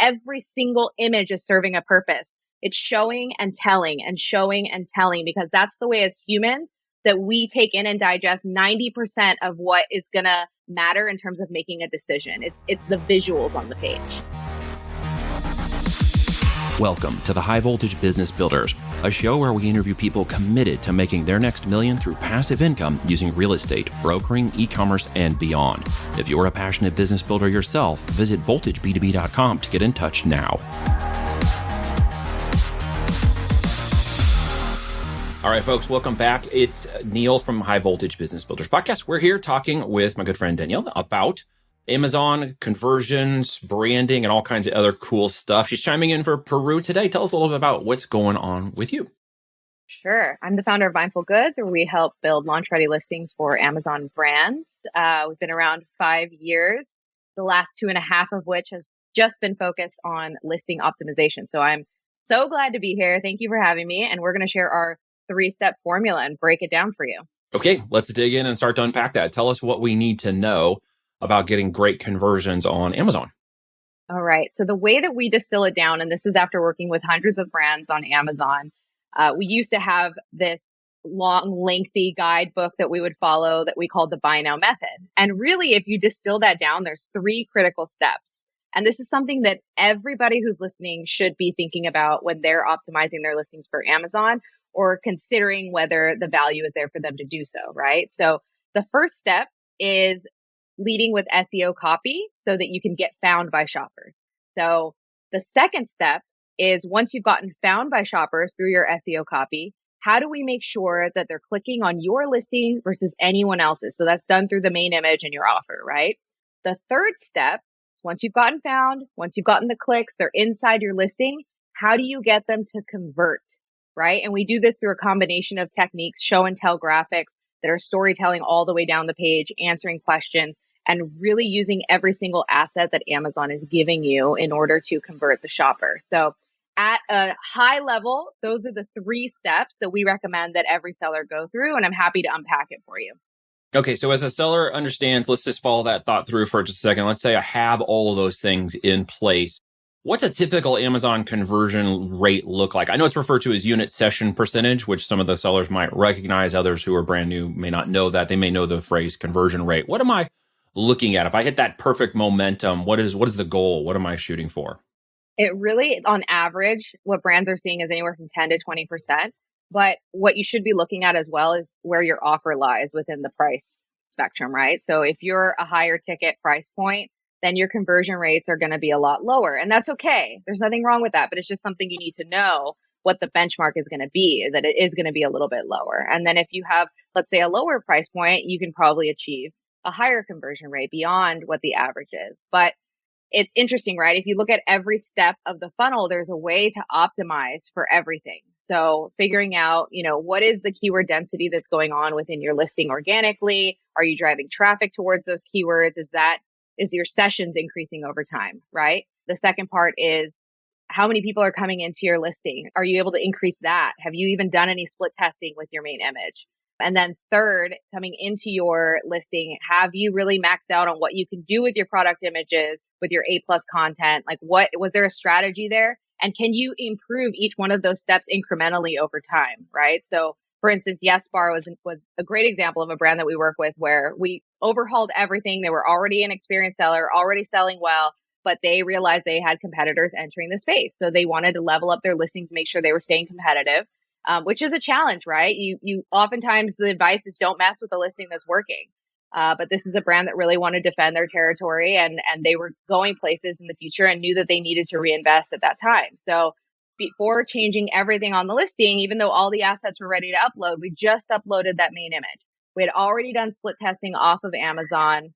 every single image is serving a purpose. It's showing and telling and showing and telling, because that's the way as humans that we take in and digest 90% of what is going to matter in terms of making a decision. It's the visuals on the page. Welcome to the High Voltage Business Builders, a show where we interview people committed to making their next million through passive income using real estate, brokering, e-commerce, and beyond. If you're a passionate business builder yourself, visit voltageb2b.com to get in touch now. All right, folks, welcome back. It's Neil from High Voltage Business Builders Podcast. We're here talking with my good friend Daniela about Amazon conversions, branding, and all kinds of other cool stuff. She's chiming in for Peru today. Tell us a little bit about what's going on with you. Sure. I'm the founder of Mindful Goods, where we help build launch-ready listings for Amazon brands. We've been around 5 years, the last 2.5 of which has just been focused on listing optimization. So I'm so glad to be here. Thank you for having me. And we're going to share our 3-step formula and break it down for you. Okay, let's dig in and start to unpack that. Tell us what we need to know about getting great conversions on Amazon. All right. So the way that we distill it down, and this is after working with hundreds of brands on Amazon, we used to have this long, lengthy guidebook that we would follow that we called the buy now method. And really, if you distill that down, there's 3 critical steps. And this is something that everybody who's listening should be thinking about when they're optimizing their listings for Amazon or considering whether the value is there for them to do so, right? So the first step is leading with SEO copy so that you can get found by shoppers. So the second step is, once you've gotten found by shoppers through your SEO copy, how do we make sure that they're clicking on your listing versus anyone else's? So that's done through the main image and your offer, right? The third step is, once you've gotten found, once you've gotten the clicks, they're inside your listing, how do you get them to convert, right? And we do this through a combination of techniques, show and tell graphics that are storytelling all the way down the page, answering questions, and really using every single asset that Amazon is giving you in order to convert the shopper. So at a high level, those are the 3 steps that we recommend that every seller go through, and I'm happy to unpack it for you. Okay, so as a seller understands, let's just follow that thought through for just a second. Let's say I have all of those things in place. What's a typical Amazon conversion rate look like? I know it's referred to as unit session percentage, which some of the sellers might recognize. Others who are brand new may not know that. They may know the phrase conversion rate. What am I looking at? If I hit that perfect momentum, what is the goal? What am I shooting for? It really, on average, what brands are seeing is anywhere from 10 to 20%. But what you should be looking at as well is where your offer lies within the price spectrum, right? So if you're a higher ticket price point, then your conversion rates are going to be a lot lower. And that's okay. There's nothing wrong with that, but it's just something you need to know what the benchmark is going to be, that it is going to be a little bit lower. And then if you have, let's say, a lower price point, you can probably achieve a higher conversion rate beyond what the average is. But it's interesting, right? If you look at every step of the funnel, there's a way to optimize for everything. So figuring out, what is the keyword density that's going on within your listing organically? Are you driving traffic towards those keywords? Is your sessions increasing over time, right? The second part is, how many people are coming into your listing? Are you able to increase that? Have you even done any split testing with your main image? And then third, coming into your listing, have you really maxed out on what you can do with your product images, with your A+ content? Like, what was there a strategy there? And can you improve each one of those steps incrementally over time, right? So for instance, Yes Bar was a great example of a brand that we work with, where we overhauled everything. They were already an experienced seller, already selling well, but they realized they had competitors entering the space. So they wanted to level up their listings, make sure they were staying competitive. Which is a challenge, right? You oftentimes, the advice is don't mess with the listing that's working. But this is a brand that really wanted to defend their territory, and they were going places in the future and knew that they needed to reinvest at that time. So before changing everything on the listing, even though all the assets were ready to upload, we just uploaded that main image. We had already done split testing off of Amazon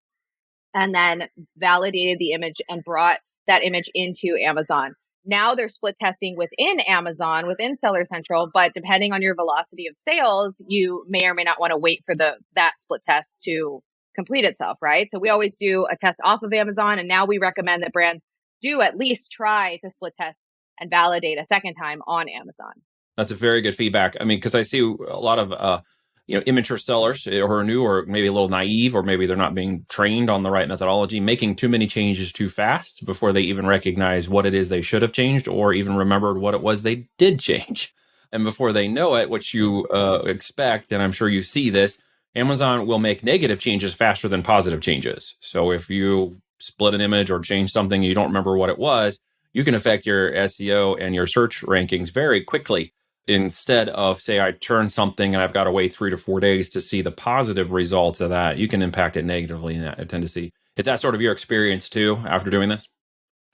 and then validated the image and brought that image into Amazon. Now they're split testing within Amazon, within Seller Central, but depending on your velocity of sales, you may or may not want to wait for that split test to complete itself, right? So we always do a test off of Amazon, and now we recommend that brands do at least try to split test and validate a second time on Amazon. That's a very good feedback. I mean, because I see a lot of immature sellers who are new or maybe a little naive, or maybe they're not being trained on the right methodology, making too many changes too fast before they even recognize what it is they should have changed or even remembered what it was they did change. And before they know it, what you expect, and I'm sure you see this, Amazon will make negative changes faster than positive changes. So if you split an image or change something, you don't remember what it was, you can affect your SEO and your search rankings very quickly. Instead of, say, I turn something and I've got to wait 3 to 4 days to see the positive results of that, you can impact it negatively. And I tend to see. Is that sort of your experience too after doing this?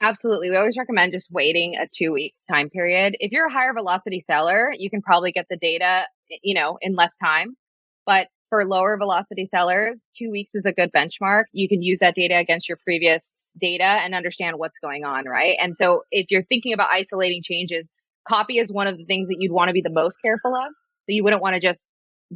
Absolutely. We always recommend just waiting a 2 week time period. If you're a higher velocity seller, you can probably get the data, in less time. But for lower velocity sellers, 2 weeks is a good benchmark. You can use that data against your previous data and understand what's going on, right? And so if you're thinking about isolating changes, copy is one of the things that you'd want to be the most careful of. So you wouldn't want to just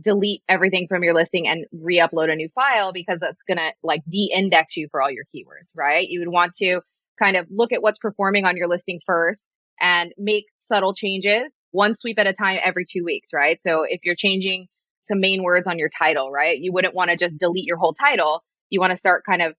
delete everything from your listing and re-upload a new file, because that's going to like de-index you for all your keywords, right? You would want to kind of look at what's performing on your listing first and make subtle changes one sweep at a time every 2 weeks, right? So if you're changing some main words on your title, right, you wouldn't want to just delete your whole title. You want to start kind of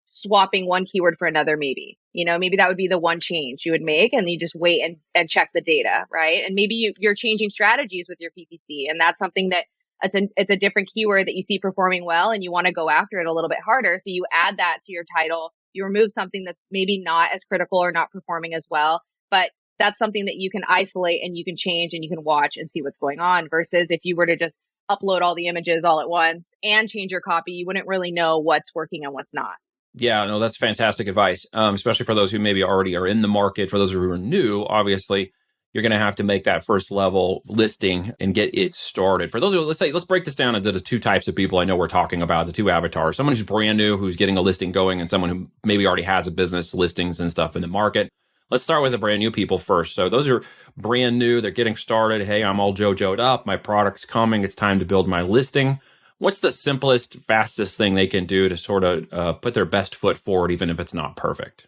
swapping one keyword for another, maybe. Maybe that would be the one change you would make, and you just wait and check the data, right? And maybe you're changing strategies with your PPC, and that's something that it's a different keyword that you see performing well, and you want to go after it a little bit harder. So you add that to your title. You remove something that's maybe not as critical or not performing as well, but that's something that you can isolate and you can change and you can watch and see what's going on, versus if you were to just upload all the images all at once and change your copy, you wouldn't really know what's working and what's not. Yeah, no, that's fantastic advice, especially for those who maybe already are in the market. For those who are new, obviously, you're going to have to make that first level listing and get it started. For those who, let's break this down into the two types of people I know we're talking about, the two avatars. Someone who's brand new, who's getting a listing going, and someone who maybe already has a business, listings and stuff in the market. Let's start with the brand new people first. So those are brand new, they're getting started. Hey, I'm all JoJo'd up. My product's coming. It's time to build my listing. What's the simplest, fastest thing they can do to sort of put their best foot forward, even if it's not perfect?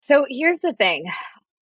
So here's the thing.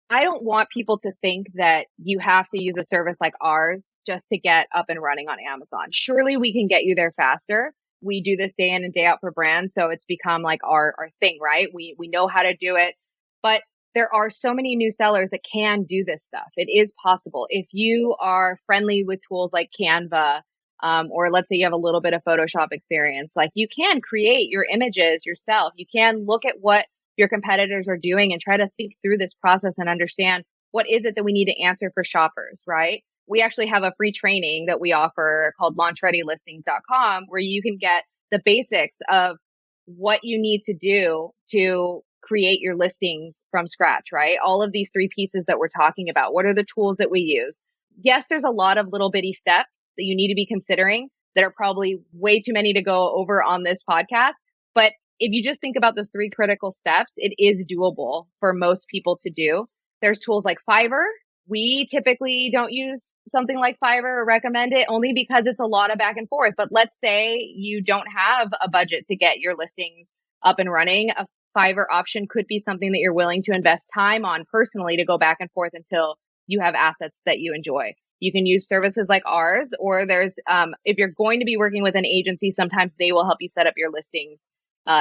I don't want people to think that you have to use a service like ours just to get up and running on Amazon. Surely we can get you there faster. We do this day in and day out for brands, so it's become like our thing, right? We know how to do it. But there are so many new sellers that can do this stuff. It is possible. If you are friendly with tools like Canva, or let's say you have a little bit of Photoshop experience, like you can create your images yourself. You can look at what your competitors are doing and try to think through this process and understand what is it that we need to answer for shoppers, right? We actually have a free training that we offer called launchreadylistings.com, where you can get the basics of what you need to do to create your listings from scratch, right? All of these three pieces that we're talking about. What are the tools that we use? Yes, there's a lot of little bitty steps that you need to be considering that are probably way too many to go over on this podcast. But if you just think about those three critical steps, it is doable for most people to do. There's tools like Fiverr. We typically don't use something like Fiverr or recommend it only because it's a lot of back and forth. But let's say you don't have a budget to get your listings up and running. A Fiverr option could be something that you're willing to invest time on personally to go back and forth until you have assets that you enjoy. You can use services like ours, or there's, if you're going to be working with an agency, sometimes they will help you set up your listings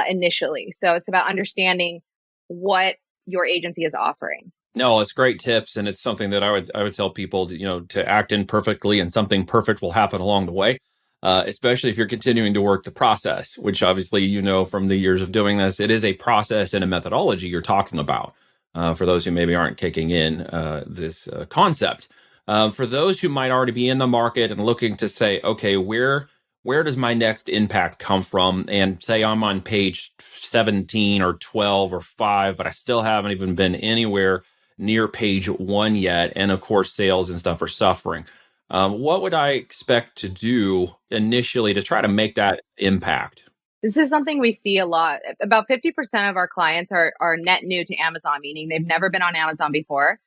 initially. So it's about understanding what your agency is offering. No, it's great tips, and it's something that I would tell people to act imperfectly, and something perfect will happen along the way. Especially if you're continuing to work the process, which obviously from the years of doing this, it is a process and a methodology you're talking about. For those who maybe aren't kicking in this concept, for those who might already be in the market and looking to say, okay, where does my next impact come from? And say I'm on page 17 or 12 or 5, but I still haven't even been anywhere near page 1 yet. And of course, sales and stuff are suffering. What would I expect to do initially to try to make that impact? This is something we see a lot. About 50% of our clients are net new to Amazon, meaning they've never been on Amazon before.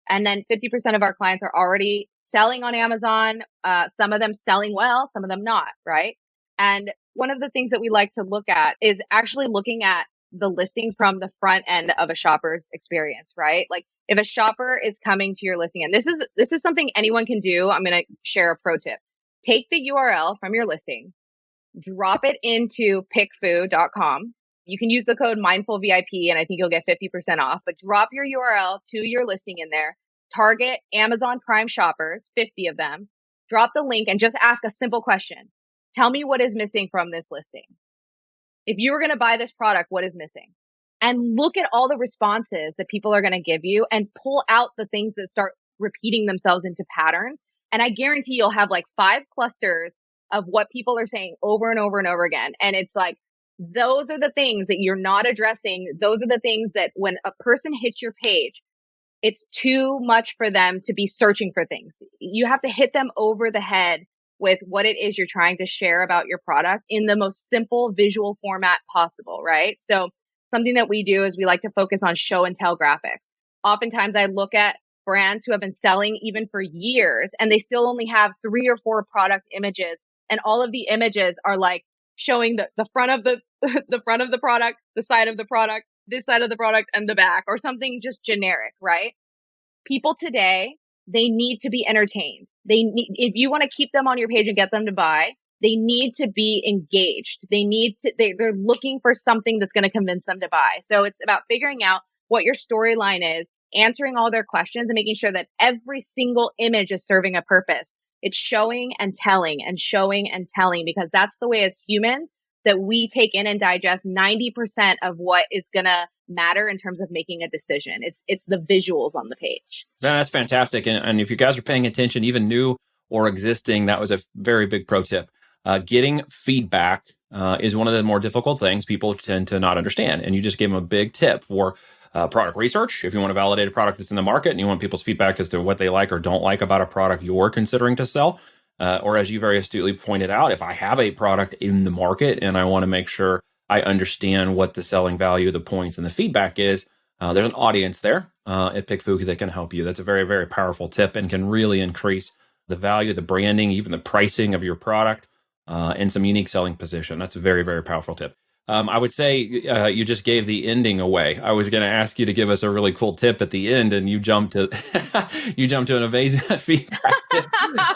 And then 50% of our clients are already selling on Amazon. Some of them selling well, some of them not, right? And one of the things that we like to look at is actually looking at the listing from the front end of a shopper's experience, right? Like if a shopper is coming to your listing, and this is something anyone can do. I'm going to share a pro tip. take the URL from your listing, drop it into pickfood.com. You can use the code MindfulVIP and I think you'll get 50% off, but drop your URL to your listing in there. Target Amazon Prime shoppers, 50 of them. Drop the link and just ask a simple question. Tell me what is missing from this listing. If you were going to buy this product, what is missing? And look at all the responses that people are going to give you and pull out the things that start repeating themselves into patterns. And I guarantee you'll have like 5 clusters of what people are saying over and over and over again. And it's like, those are the things that you're not addressing. Those are the things that when a person hits your page, it's too much for them to be searching for things. You have to hit them over the head with what it is you're trying to share about your product in the most simple visual format possible, right? So something that we do is we like to focus on show and tell graphics. Oftentimes I look at brands who have been selling even for years and they still only have 3 or 4 product images. And all of the images are like showing the front of the, the front of the product, the side of the product, this side of the product, and the back, or something just generic, right? People today, they need to be entertained. They need, if you want to keep them on your page and get them to buy, they need to be engaged. They're looking for something that's going to convince them to buy. So it's about figuring out what your storyline is, answering all their questions and making sure that every single image is serving a purpose. It's showing and telling and showing and telling, because that's the way as humans that we take in and digest 90% of what is going to matter in terms of making a decision. It's the visuals on the page. That's fantastic. And if you guys are paying attention, even new or existing, that was a very big pro tip. Getting feedback is one of the more difficult things people tend to not understand. And you just gave them a big tip for product research. If you want to validate a product that's in the market and you want people's feedback as to what they like or don't like about a product you're considering to sell, or as you very astutely pointed out, if I have a product in the market and I want to make sure I understand what the selling value, the points, and the feedback is, there's an audience there at PickFood that can help you. That's a very, very powerful tip and can really increase the value, the branding, even the pricing of your product, and some unique selling position. That's a very, very powerful tip. I would say you just gave the ending away. I was going to ask you to give us a really cool tip at the end, and you jumped to you jumped to an amazing feedback tip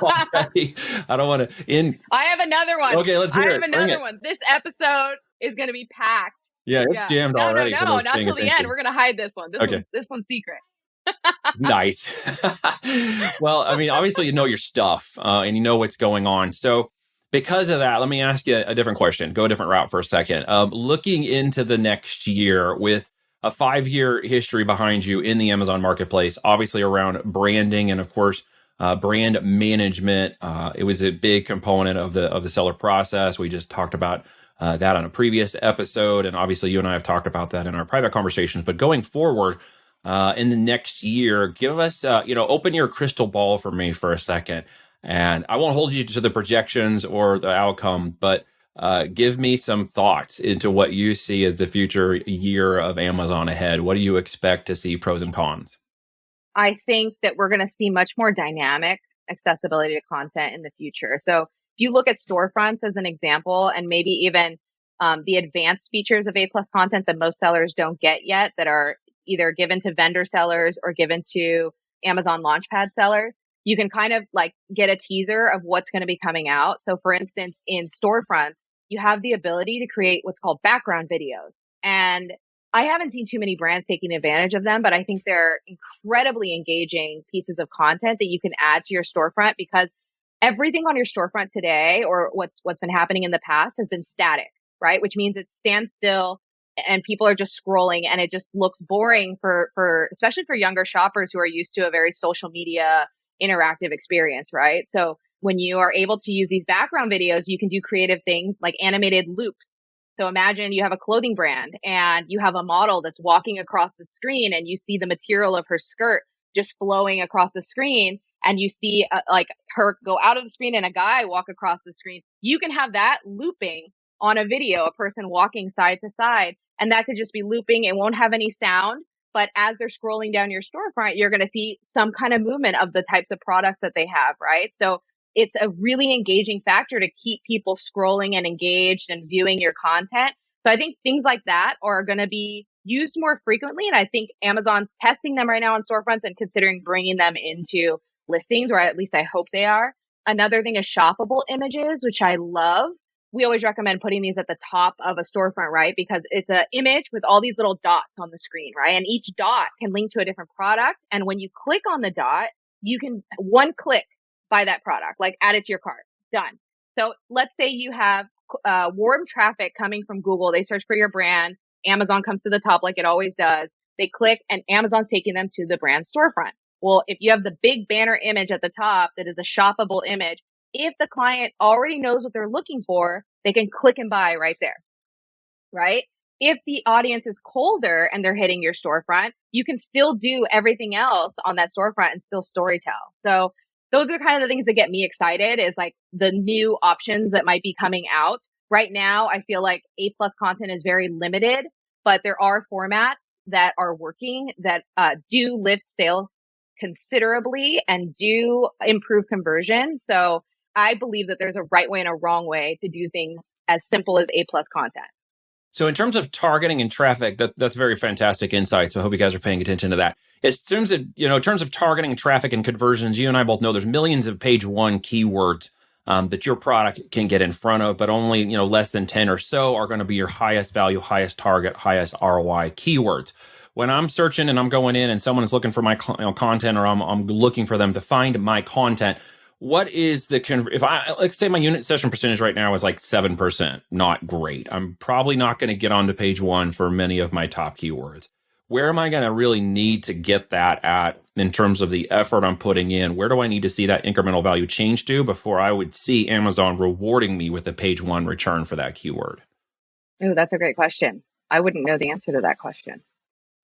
already. I don't want to end. I have another one. Okay, let's hear it. I have another one. This episode is going to be packed. Yeah, it's jammed already. No, not till the end. We're going to hide this one. This one's secret. Nice. Well, I mean, obviously you know your stuff and you know what's going on. So because of that, let me ask you a different question. Go a different route for a second. Looking into the next year with a 5-year history behind you in the Amazon marketplace, obviously around branding and of course, brand management. It was a big component of the seller process. We just talked about that on a previous episode. And obviously you and I have talked about that in our private conversations, but going forward, in the next year, give us, open your crystal ball for me for a second. And I won't hold you to the projections or the outcome, but give me some thoughts into what you see as the future year of Amazon ahead. What do you expect to see, pros and cons? I think that we're going to see much more dynamic accessibility to content in the future. So if you look at storefronts as an example, and maybe even the advanced features of A+ content that most sellers don't get yet, that are either given to vendor sellers or given to Amazon Launchpad sellers, you can kind of like get a teaser of what's going to be coming out. So for instance, in storefronts, you have the ability to create what's called background videos. And I haven't seen too many brands taking advantage of them, but I think they're incredibly engaging pieces of content that you can add to your storefront, because everything on your storefront today, or what's been happening in the past, has been static, right? Which means it stands still and people are just scrolling, and it just looks boring for especially for younger shoppers who are used to a very social media interactive experience, right? So when you are able to use these background videos, you can do creative things like animated loops. So imagine you have a clothing brand and you have a model that's walking across the screen and you see the material of her skirt just flowing across the screen, and you see like her go out of the screen and a guy walk across the screen. You can have that looping on a video, a person walking side to side, and that could just be looping. It won't have any sound, but as they're scrolling down your storefront, you're going to see some kind of movement of the types of products that they have, right? So it's a really engaging factor to keep people scrolling and engaged and viewing your content. So I think things like that are going to be used more frequently. And I think Amazon's testing them right now on storefronts and considering bringing them into listings, or at least I hope they are. Another thing is shoppable images, which I love. We always recommend putting these at the top of a storefront, right? Because it's an image with all these little dots on the screen, right? And each dot can link to a different product. And when you click on the dot, you can one click buy that product, like add it to your cart. Done. So let's say you have warm traffic coming from Google. They search for your brand. Amazon comes to the top like it always does. They click and Amazon's taking them to the brand storefront. Well, if you have the big banner image at the top that is a shoppable image, if the client already knows what they're looking for, they can click and buy right there, right? If the audience is colder and they're hitting your storefront, you can still do everything else on that storefront and still story tell. So those are kind of the things that get me excited is like the new options that might be coming out. Right now, I feel like A plus content is very limited, but there are formats that are working that do lift sales considerably and do improve conversion. So I believe that there's a right way and a wrong way to do things as simple as A plus content. So in terms of targeting and traffic, that's very fantastic insight. So I hope you guys are paying attention to that. In terms of, in terms of targeting traffic and conversions, you and I both know there's millions of page one keywords that your product can get in front of, but only, less than 10 or so are going to be your highest value, highest target, highest ROI keywords. When I'm searching and I'm going in and someone is looking for my content, or I'm looking for them to find my content, what is the if I, let's say my unit session percentage right now is like 7%, not great. I'm probably not going to get onto page one for many of my top keywords. Where am I going to really need to get that at in terms of the effort I'm putting in? Where do I need to see that incremental value change to before I would see Amazon rewarding me with a page one return for that keyword? Oh, that's a great question. I wouldn't know the answer to that question.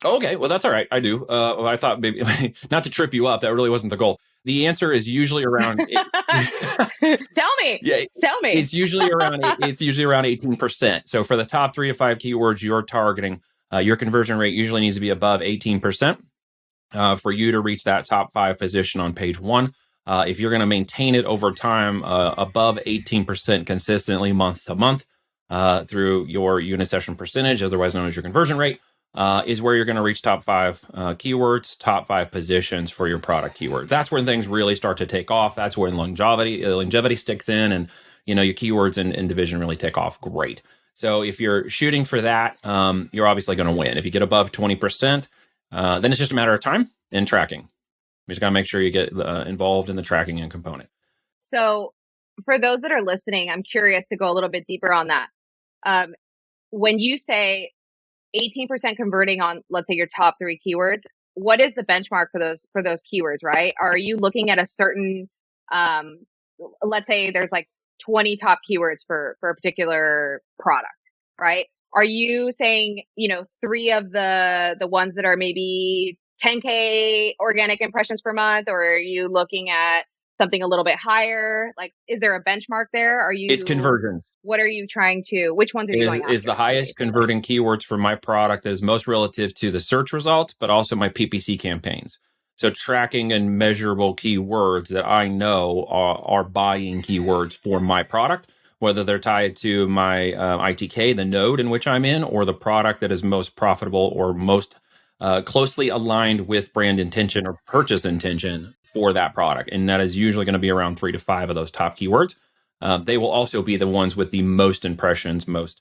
Okay, well, that's all right. I do. I thought maybe not to trip you up. That really wasn't the goal. The answer is usually around. Tell me. Yeah, Tell me. it's usually around 18%. So for the top 3 to 5 keywords you're targeting, your conversion rate usually needs to be above 18% for you to reach that top 5 position on page one. If you're going to maintain it over time, above 18% consistently month to month through your unit session percentage, otherwise known as your conversion rate, is where you're going to reach top 5 keywords, top 5 positions for your product keywords. That's when things really start to take off. That's when longevity sticks in, and your keywords and division really take off great. So if you're shooting for that, you're obviously going to win. If you get above 20%, then it's just a matter of time and tracking. You just got to make sure you get involved in the tracking and component. So for those that are listening, I'm curious to go a little bit deeper on that. When you say 18% converting on, let's say, your top 3 keywords, what is the benchmark for those keywords, right? Are you looking at a certain, let's say there's like 20 top keywords for a particular product, right? Are you saying, 3 of the ones that are maybe 10K organic impressions per month, or are you looking at something a little bit higher? Like, is there a benchmark there? It's conversions. What are you which ones are you going after? Is the highest converting keywords for my product that is most relative to the search results, but also my PPC campaigns. So tracking and measurable keywords that I know are buying keywords for my product, whether they're tied to my ITK, the node in which I'm in, or the product that is most profitable or most closely aligned with brand intention or purchase intention for that product. And that is usually going to be around 3 to 5 of those top keywords. They will also be the ones with the most impressions, most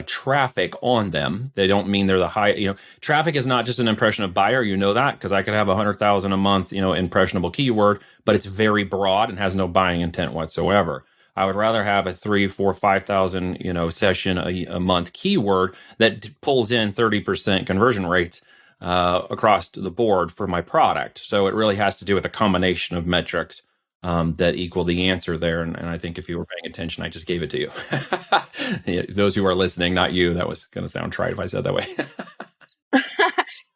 traffic on them. They don't mean they're the high, traffic is not just an impression of buyer. You know that because I could have 100,000 a month, impressionable keyword, but it's very broad and has no buying intent whatsoever. I would rather have a 3, 4, 5,000, session a month keyword that pulls in 30% conversion rates across the board for my product. So it really has to do with a combination of metrics that equal the answer there. And I think if you were paying attention, I just gave it to you. Yeah, those who are listening, not you. That was going to sound trite if I said that way.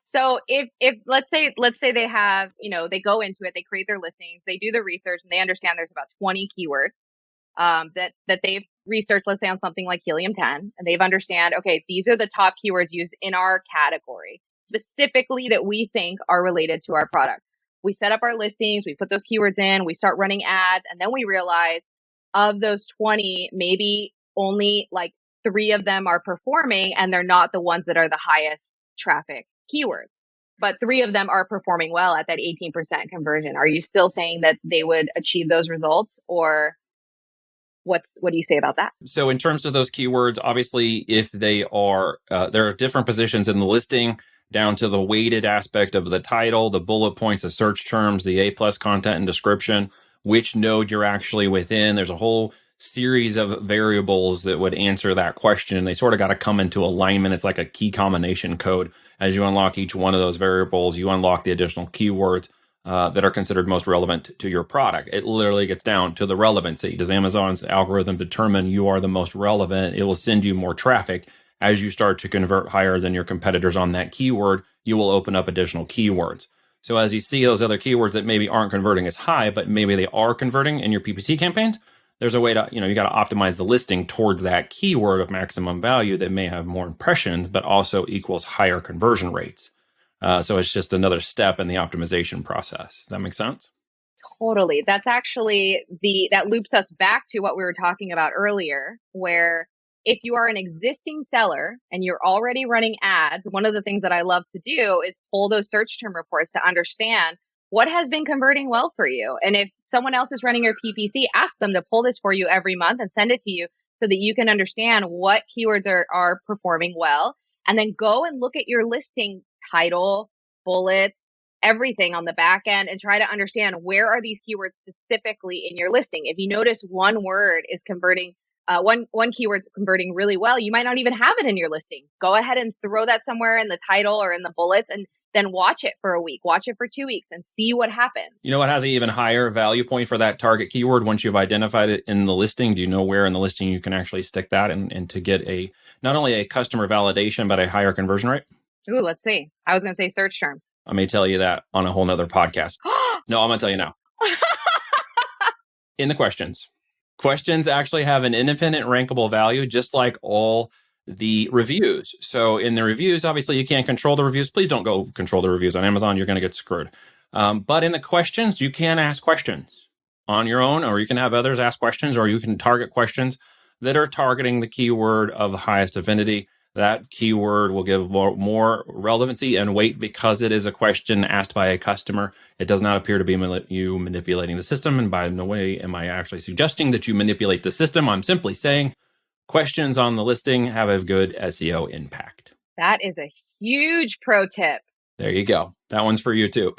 So if let's say they have, they go into it, they create their listings, they do the research, and they understand there's about 20 keywords that they've researched, let's say on something like Helium-10, and they've understand, okay, these are the top keywords used in our category, specifically that we think are related to our product. We set up our listings, we put those keywords in, we start running ads, and then we realize of those 20, maybe only like 3 of them are performing, and they're not the ones that are the highest traffic keywords. but 3 of them are performing well at that 18% conversion. Are you still saying that they would achieve those results, or what do you say about that? So in terms of those keywords, obviously, if they are, there are different positions in the listing down to the weighted aspect of the title, the bullet points, the search terms, the A plus content and description, which node you're actually within. There's a whole series of variables that would answer that question. They sort of got to come into alignment. It's like a key combination code. As you unlock each one of those variables, you unlock the additional keywords that are considered most relevant to your product. It literally gets down to the relevancy. Does Amazon's algorithm determine you are the most relevant? It will send you more traffic. As you start to convert higher than your competitors on that keyword, you will open up additional keywords. So as you see those other keywords that maybe aren't converting as high, but maybe they are converting in your PPC campaigns, there's a way to, you got to optimize the listing towards that keyword of maximum value that may have more impressions, but also equals higher conversion rates. So it's just another step in the optimization process. Does that make sense? Totally. That's actually that loops us back to what we were talking about earlier, where if you are an existing seller and you're already running ads, one of the things that I love to do is pull those search term reports to understand what has been converting well for you. And if someone else is running your PPC, ask them to pull this for you every month and send it to you so that you can understand what keywords are performing well. And then go and look at your listing title, bullets, everything on the back end, and try to understand where are these keywords specifically in your listing. If you notice one word is converting, one keyword's converting really well, you might not even have it in your listing. Go ahead and throw that somewhere in the title or in the bullets, and then watch it for a week, watch it for 2 weeks, and see what happens. You know what has an even higher value point for that target keyword once you've identified it in the listing? Do you know where in the listing you can actually stick that and to get a not only a customer validation, but a higher conversion rate? Ooh, let's see. I was going to say search terms. I may tell you that on a whole nother podcast. No, I'm going to tell you now. In the questions. Questions actually have an independent rankable value, just like all the reviews. So in the reviews, obviously you can't control the reviews. Please don't go control the reviews on Amazon. You're going to get screwed. But in the questions, you can ask questions on your own, or you can have others ask questions, or you can target questions that are targeting the keyword of the highest affinity. That keyword will give more relevancy and weight because it is a question asked by a customer. It does not appear to be you manipulating the system. And by no way am I actually suggesting that you manipulate the system. I'm simply saying questions on the listing have a good SEO impact. That is a huge pro tip. There you go. That one's for you too.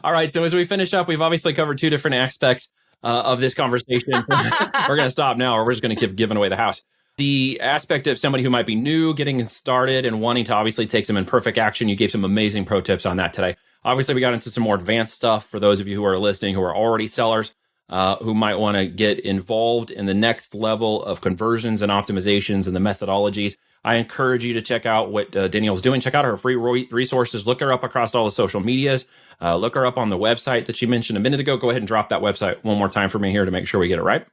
All right. So as we finish up, we've obviously covered two different aspects of this conversation. We're going to stop now, or we're just going to keep giving away the house. The aspect of somebody who might be new, getting started and wanting to obviously take some imperfect action. You gave some amazing pro tips on that today. Obviously, we got into some more advanced stuff for those of you who are listening, who are already sellers, who might want to get involved in the next level of conversions and optimizations and the methodologies. I encourage you to check out what Danielle's doing. Check out her free resources. Look her up across all the social medias. Look her up on the website that she mentioned a minute ago. Go ahead and drop that website one more time for me here to make sure we get it right.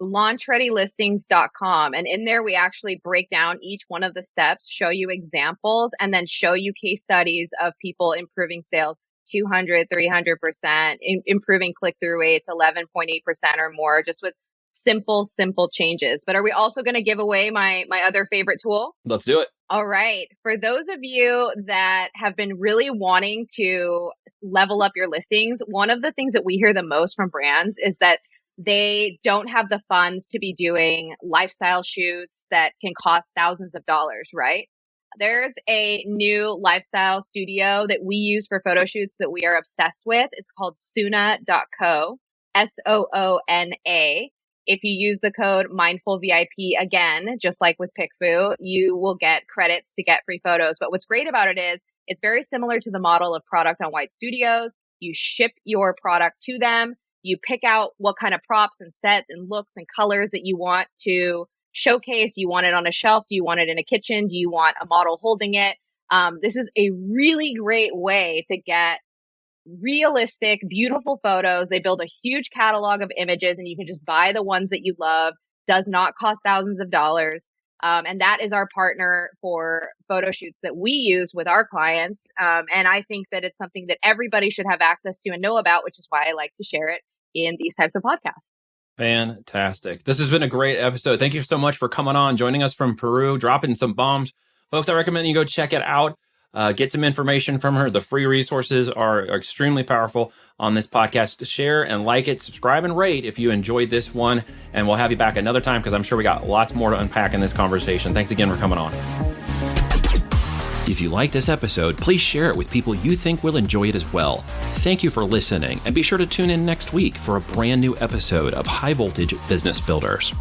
LaunchReadyListings.com. And in there, we actually break down each one of the steps, show you examples, and then show you case studies of people improving sales 200, 300%, improving click-through rates 11.8% or more, just with simple changes. But are we also going to give away my other favorite tool? Let's do it. All right. For those of you that have been really wanting to level up your listings, one of the things that we hear the most from brands is that they don't have the funds to be doing lifestyle shoots that can cost thousands of dollars, right? There's a new lifestyle studio that we use for photo shoots that we are obsessed with. It's called Soona.co, Soona. If you use the code MindfulVIP, again, just like with PickFu, you will get credits to get free photos. But what's great about it is it's very similar to the model of Product on White Studios. You ship your product to them. You pick out what kind of props and sets and looks and colors that you want to showcase. Do you want it on a shelf? Do you want it in a kitchen? Do you want a model holding it? This is a really great way to get realistic, beautiful photos. They build a huge catalog of images and you can just buy the ones that you love. Does not cost thousands of dollars. And that is our partner for photo shoots that we use with our clients. And I think that it's something that everybody should have access to and know about, which is why I like to share it in these types of podcasts. Fantastic. This has been a great episode. Thank you so much for coming on, joining us from Peru, dropping some bombs. Folks, I recommend you go check it out. Get some information from her. The free resources are extremely powerful on this podcast. Share and like it, subscribe and rate if you enjoyed this one. And we'll have you back another time because I'm sure we got lots more to unpack in this conversation. Thanks again for coming on. If you like this episode, please share it with people you think will enjoy it as well. Thank you for listening, and be sure to tune in next week for a brand new episode of High Voltage Business Builders.